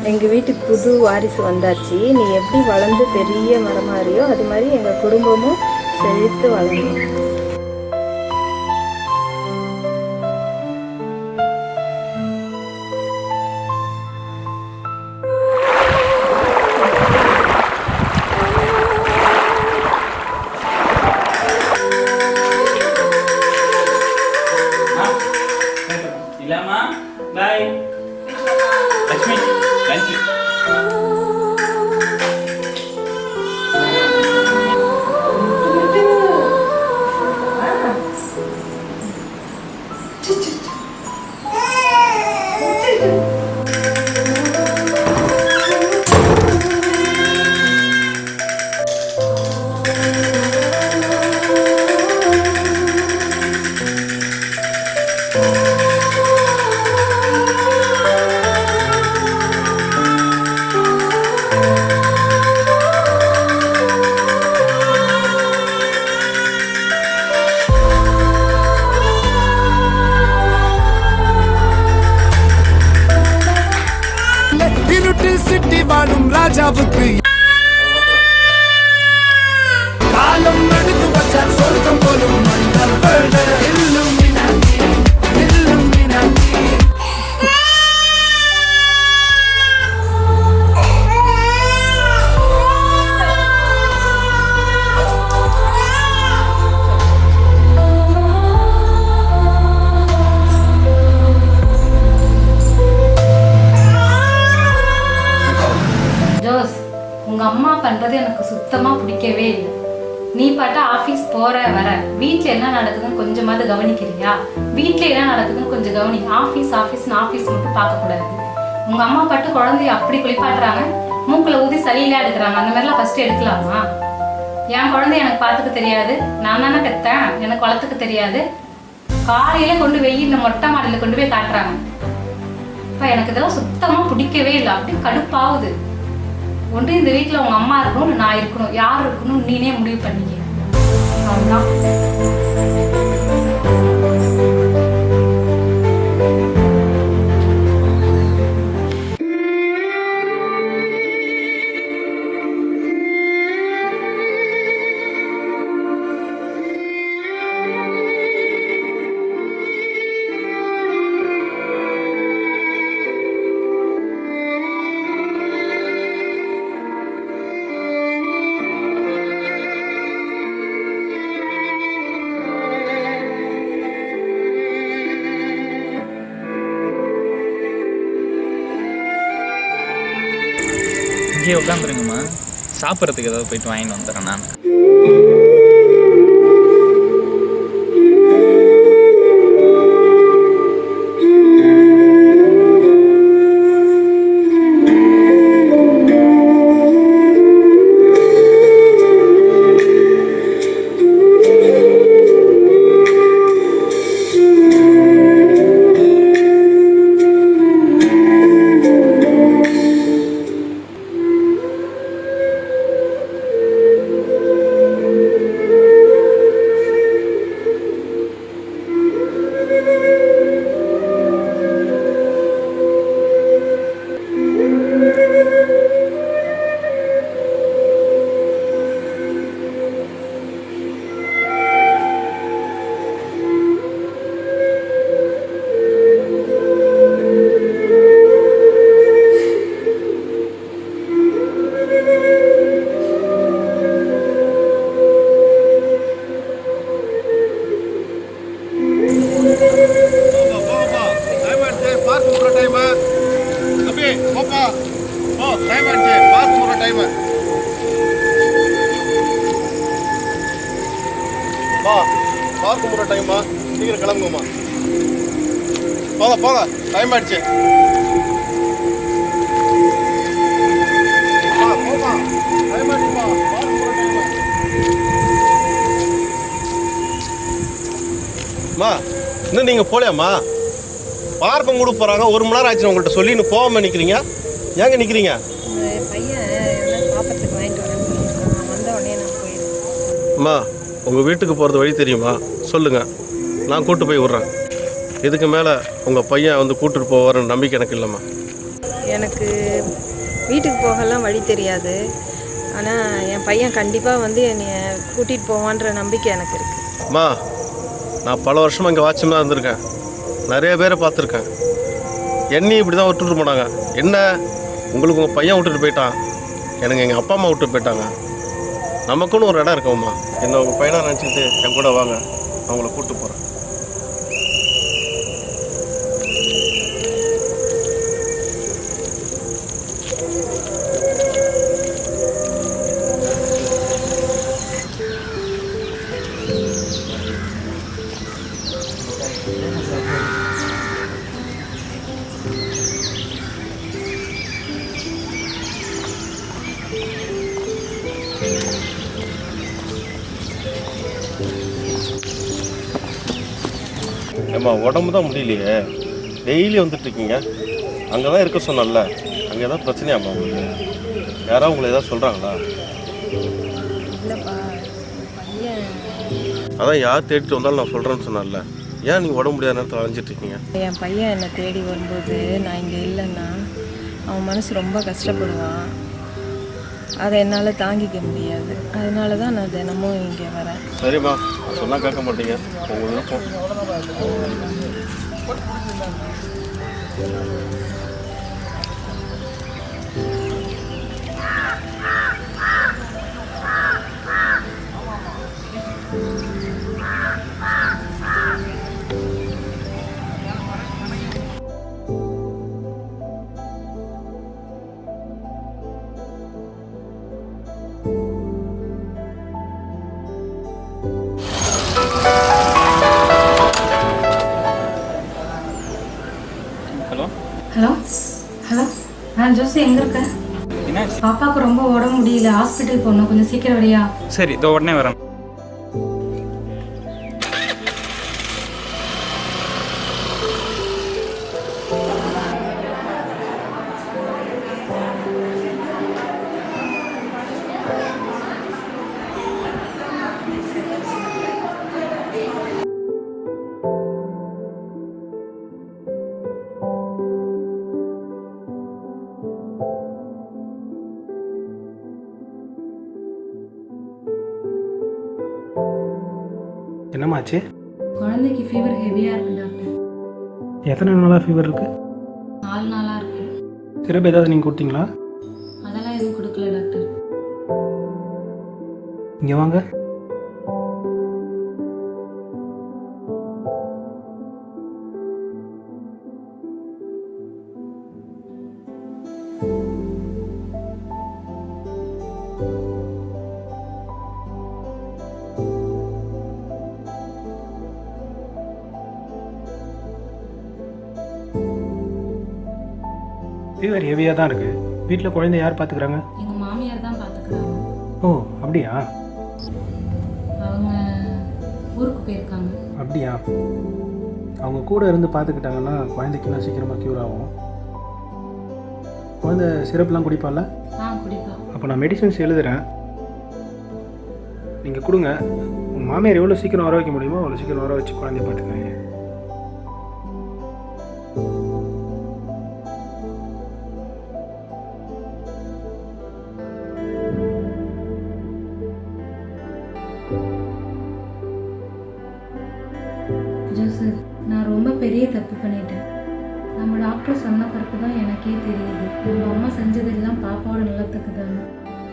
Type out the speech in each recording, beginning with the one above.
எங்கள் வீட்டுக்கு புது வாரிசு வந்தாச்சு. நீ எப்படி வளர்ந்து பெரிய மரமாறியோ அது மாதிரி எங்கள் குடும்பமும் செழித்து வளரணும். Bye. Lakshmi, thank you. City வாழும் ராஜாவுக்கு காலம் நடுத்து வச்சார் சொர்க்கம் போலும் உங்க அம்மா பண்றது எனக்கு சுத்தமா பிடிக்கவே இல்லை. நீ பாட்டா ஆபீஸ் போற வர வீட்டுல என்ன நடக்குதுன்னு கொஞ்சமாவது கவனிக்கிறியா? வீட்டுல என்ன நடக்குதுன்னு கொஞ்சம் கவனி. ஆபீஸ் மட்டும் பார்க்க கூடாது. உங்க அம்மா பாட்டு குழந்தைய அப்படி குளிப்பாட்டுறாங்க, மூக்குல ஊதி சளியில எடுக்கிறாங்க. அந்த மாதிரிலாம் ஃபர்ஸ்ட் எடுக்கலாமா? என் குழந்தைய எனக்கு பார்த்துக்க தெரியாது, நான் தானே பெத்தேன், எனக்கு வளர்த்துக்க தெரியாது. காலையில கொண்டு வெயில்ல மொட்டை மாடியில கொண்டு போய் காட்டுறாங்க. இப்ப எனக்கு இதெல்லாம் சுத்தமா பிடிக்கவே இல்லை. அப்படி கடுப்பாகுது. ஒன்று இந்த வீட்டில் உங்கள் அம்மா இருக்கணும், நான் இருக்கணும், யார் இருக்கணும் நீனே முடிவு பண்ணிக்க. அவ்வளோதான். இங்கே உட்காந்துருங்கம்மா, சாப்பிட்றதுக்கு ஏதாவது போயிட்டு வாங்கிட்டு வந்துடுறேன் நான். பார்க்க முடிய டைமா, சீக்கிரம் கிளம்புங்கம்மா. போங்க போங்க, டைம் ஆயிடுச்சு. அம்மா இன்னும் நீங்கள் போகலையாம்மா? பார்க்கம் கொடுக்க போகிறாங்க, 1 மணி நேரம் ஆச்சு உங்கள்கிட்ட சொல்லி இன்னும் போகாமல் நிற்கிறீங்க. ஏங்க நிற்கிறீங்க? அம்மா உங்கள் வீட்டுக்கு போகிறது வழி தெரியுமா? சொல்லுங்கள், நான் கூப்பிட்டு போய் விட்றேன். இதுக்கு மேலே உங்கள் பையன் வந்து கூப்பிட்டுட்டு போவார்னு நம்பிக்கை எனக்கு இல்லைம்மா. எனக்கு வீட்டுக்கு போகலாம் வழி தெரியாது. ஆனால் என் பையன் கண்டிப்பாக வந்து என்னை கூட்டிகிட்டு போவான்ற நம்பிக்கை எனக்கு இருக்குது. அம்மா, நான் பல வருஷமாக இங்கே வாட்ச்மேனாக இருந்திருக்கேன். நிறைய பேரை பார்த்துருக்கேன். என்னையும் இப்படி தான் விட்டுட்டு போனாங்க. என்ன, உங்களுக்கு உங்கள் பையன் விட்டுட்டு போயிட்டான், எனக்கு எங்கள் அப்பா அம்மா விட்டுட்டு போயிட்டாங்க. நமக்குன்னு ஒரு இடம் இருக்கோம்மா. என்ன உங்கள் பையனாக நினச்சிக்கிட்டு என் கூட வாங்க, அவங்கள கூப்பிட்டு போகிறேன். ஏம்மா, உடம்பு தான் முடியலையே, டெய்லி வந்துட்டுருக்கீங்க. அங்கே தான் இருக்க சொன்னல, அங்கே ஏதாவது பிரச்சனையாம்மா உங்களுக்கு? யாராவது உங்களை ஏதாவது சொல்கிறாங்களா? இல்லைப்பா, பையன் அதான் யார் தேடிட்டு வந்தாலும் நான் சொல்கிறேன்னு சொன்னால, ஏன் நீங்கள் உடம்பு முடியாத நேரத்தில் அலைஞ்சிட்ருக்கீங்க? என் பையன் என்னை தேடி வரும்போது நான் இங்கே இல்லைன்னா அவன் மனசு ரொம்ப கஷ்டப்படுவான். அதை என்னால் தாங்கிக்க முடியாது. அதனால தான் நான் தினமும் இங்கே வரேன். சரிம்மா, சொன்னால் கேட்க மாட்டீங்க, உங்கள் விருப்பம். ஹலோ ஹலோ ஹலோ ஜோசி எங்கே இருக்க? என்னாச்சு? பாப்பாவுக்கு ரொம்ப உடம்பு முடியல, ஹாஸ்பிட்டல் போகணும், கொஞ்சம் சீக்கிரம் வரியா? சரி, இதோ உடனே வரேன். என்னம்மாச்சு? குழந்தைக்கு ஃபீவர் ஹெவியாக இருக்கு டாக்டர். எத்தனை நாளாக ஃபீவர் இருக்குது? 4 நாளாக இருக்கு. சிரப் ஏதாவது நீங்கள் கொடுத்தீங்களா? அதெல்லாம் எதுவும் கொடுக்கல டாக்டர். இங்கே வாங்க. ஃபீவர் ஹெவியாக தான் இருக்குது. வீட்டில் குழந்தை யார் பார்த்துக்கிறாங்க? எங்கள் மாமியார் தான் பார்த்துக்கிறாங்க. ஓ, அப்படியா? அவங்க ஊருக்கு போயிருக்காங்க. அப்படியா? அவங்க கூட இருந்து பார்த்துக்கிட்டாங்கன்னா குழந்தைக்கெல்லாம் சீக்கிரமாக க்யூர் ஆகும். குழந்தை சிரப்லாம் குடிப்பால? குடிப்பா. அப்போ நான் மெடிசன்ஸ் எழுதுகிறேன், நீங்கள் கொடுங்க. உங்கள் மாமியார் எவ்வளோ சீக்கிரம் வர வைக்க முடியுமோ அவ்வளோ சீக்கிரம் வர வச்சு குழந்தைய பார்த்துக்கங்க. ஜோசப், நான் ரொம்ப பெரிய தப்பு பண்ணிட்டேன். நம்ம டாக்டர் சொன்ன பிறகு தான் எனக்கே தெரியுது நம்ம அம்மா செஞ்சதெல்லாம் பாப்பாவோட நிலத்துக்கு தானே.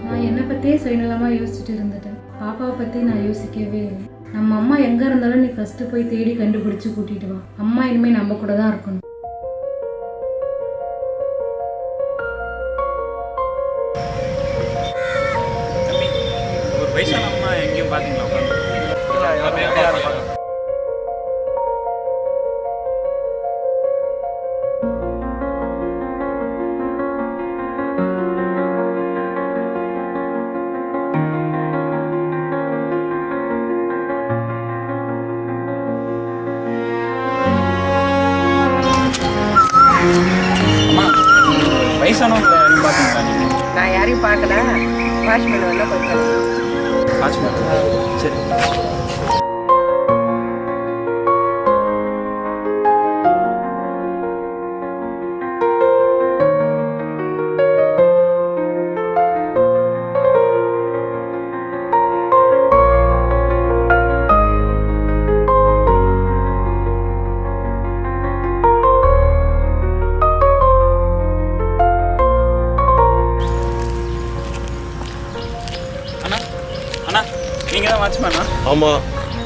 நான் என்னை பற்றியே சுயநலமாக யோசிச்சுட்டு இருந்துட்டேன். பாப்பாவை பற்றி நான் யோசிக்கவே இல்லை. நம்ம அம்மா எங்கே இருந்தாலும் நீ ஃபஸ்ட்டு போய் தேடி கண்டுபிடிச்சி கூட்டிகிட்டு வா. அம்மா இனிமேல் நம்ம கூட தான் இருக்கணும். ஒரு வயசான அம்மா எங்கேயும் பார்த்தீங்களா? வயசானவங்களை யாரையும் பார்த்தீங்களா நீங்கள்? நான் யாரையும் பார்க்கல. வாட்ச்மேன் வந்தால் கொஞ்சம் சரி. ஆமாம்,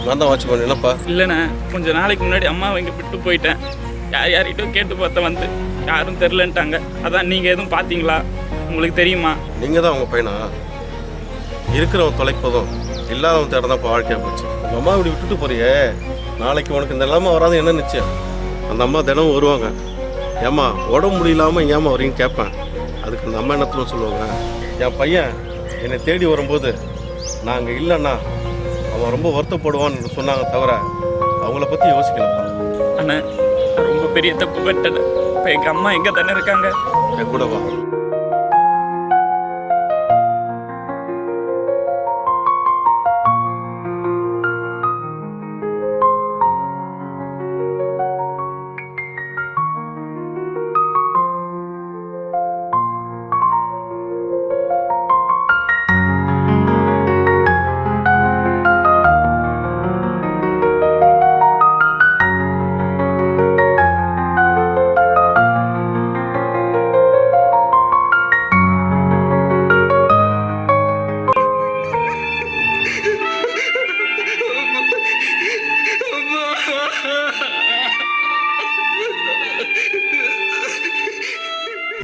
நான் தான் வாட்ச்மேன். என்னப்பா? இல்லைண்ணே, கொஞ்சம் நாளைக்கு முன்னாடி அம்மாவை இங்கே விட்டு போயிட்டேன். யார்கிட்டும் கேட்டு பார்த்தா வந்து யாரும் தெரிலன்ட்டாங்க. அதான் நீங்கள் எதுவும் பார்த்தீங்களா? உங்களுக்கு தெரியுமா? நீங்கள் தான் உங்கள் பையனா? இருக்கிறவன் தொலைப்பதும் இல்லாதவன் தேட தான் இப்போ வாழ்க்கையாக போச்சு. உங்கள் அம்மா இப்படி விட்டுட்டு போறியே, நாளைக்கு உனக்கு இந்த நிலைமை வராது என்ன நிச்சயம்? அந்த அம்மா தினமும் வருவாங்க. ஏம்மா உடம்பு முடியலாமல் ஏம்மா வரீங்கன்னு கேட்பேன். அதுக்கு அந்த அம்மா என்னத்துல சொல்லுவாங்க, என் பையன் என்னை தேடி வரும்போது நான் அங்கே இல்லைன்னா அவன் ரொம்ப வருத்தப்படுவான்னு சொன்னாங்க. தவிர அவங்கள பற்றி யோசிக்கலப்பா. அண்ணா, நான் ரொம்ப பெரிய தப்பு பண்ணிட்டேன். இப்போ எங்கள் அம்மா எங்கே தானே இருக்காங்க? என் கூட வா.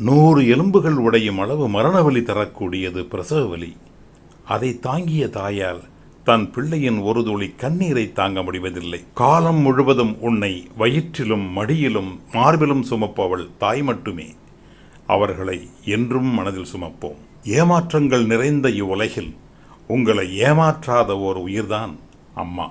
நூறு எலும்புகள் உடையும் அளவு மரணவலி தரக்கூடியது பிரசவ வலி. அதை தாங்கிய தாயால் தன் பிள்ளையின் ஒரு துளி கண்ணீரை தாங்க முடிவதில்லை. காலம் முழுவதும் உன்னை வயிற்றிலும் மடியிலும் மார்பிலும் சுமப்பவள் தாய் மட்டுமே. அவர்களை என்றும் மனதில் சுமப்போம். ஏமாற்றங்கள் நிறைந்த இவ்வுலகில் உங்களை ஏமாற்றாத ஓர் உயிர்தான் அம்மா.